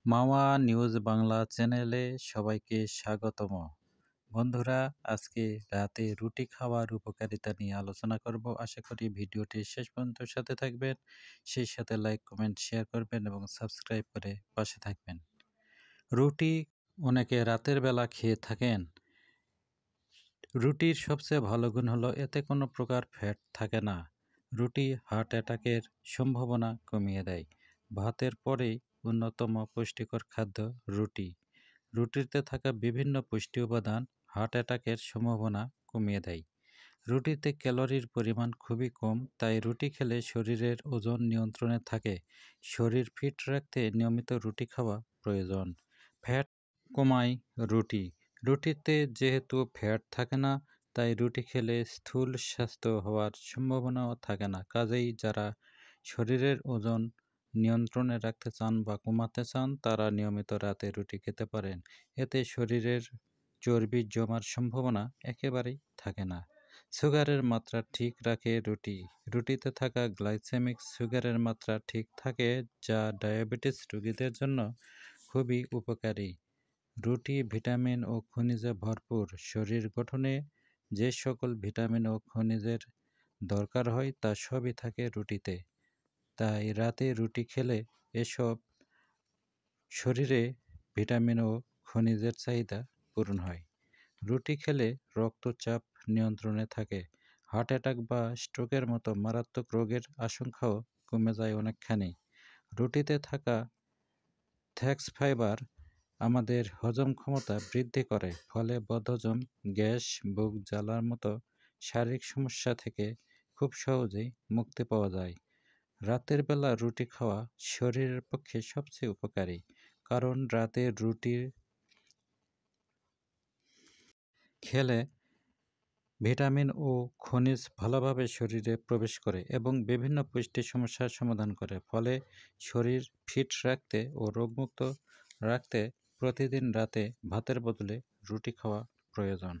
মাওয়া news Bangla চ্যানেলে সবাইকে স্বাগতম। বন্ধুরা, আজকে রাতে রুটি খাওয়ার উপকারিতা নিয়ে আলোচনা করব। আশা করি ভিডিওটি শেষ পর্যন্ত সাথে থাকবেন, সেই সাথে লাইক, কমেন্ট, শেয়ার করবেন এবং সাবস্ক্রাইব করে পাশে থাকবেন। রুটি অনেকে রাতের বেলা খেয়ে থাকেন। রুটির সবচেয়ে ভালো গুণ হলো এতে কোনো প্রকার ফ্যাট থাকে না। রুটি হার্ট অ্যাটাকের সম্ভাবনা কমিয়ে দেয়। ভাতের পরেই অন্যতম পুষ্টিকর খাদ্য রুটি। রুটিতে থাকা বিভিন্ন পুষ্টি উপাদান হার্ট অ্যাটাকের সম্ভাবনা কমিয়ে দেয়। রুটিতে ক্যালোরির পরিমাণ খুবই কম, তাই রুটি খেলে শরীরের ওজন নিয়ন্ত্রণে থাকে। শরীর ফিট রাখতে নিয়মিত রুটি খাওয়া প্রয়োজন। ফ্যাট কমায় রুটি। রুটিতে যেহেতু ফ্যাট থাকে না, তাই রুটি খেলে স্থূল স্বাস্থ্য হওয়ার সম্ভাবনাও থাকে না। কাজেই যারা শরীরের ওজন নিয়ন্ত্রণে রাখতে চান বা কমাতে চান, তারা নিয়মিত রাতে রুটি খেতে পারেন। এতে শরীরের চর্বি জমার সম্ভাবনা একেবারেই থাকে না। সুগারের মাত্রা ঠিক রাখে রুটি। রুটিতে থাকা গ্লাইসেমিক সুগারের মাত্রা ঠিক থাকে, যা ডায়াবেটিস রোগীদের জন্য খুবই উপকারী। রুটি ভিটামিন ও খনিজে ভরপুর। শরীর গঠনে যে সকল ভিটামিন ও খনিজের দরকার হয় তা সবই থাকে রুটিতে। তাই রাতে রুটি খেলে এসব শরীরে ভিটামিন ও খনিজের চাহিদা পূরণ হয়। রুটি খেলে রক্তচাপ নিয়ন্ত্রণে থাকে। হার্ট অ্যাটাক বা স্ট্রোকের মতো মারাত্মক রোগের আশঙ্কাও কমে যায় অনেকখানি। রুটিতে থাকা ফ্যাক্স ফাইবার আমাদের হজম ক্ষমতা বৃদ্ধি করে, ফলে বদহজম, গ্যাস, বুক জ্বালার মতো শারীরিক সমস্যা থেকে খুব সহজেই মুক্তি পাওয়া যায়। রাতের বেলা রুটি খাওয়া শরীরের পক্ষে সবচেয়ে উপকারী, কারণ রাতে রুটি খেলে ভিটামিন ও খনিজ ভালোভাবে শরীরে প্রবেশ করে এবং বিভিন্ন পুষ্টি সমস্যার সমাধান করে। ফলে শরীর ফিট রাখতে ও রোগমুক্ত রাখতে প্রতিদিন রাতে ভাতের বদলে রুটি খাওয়া প্রয়োজন।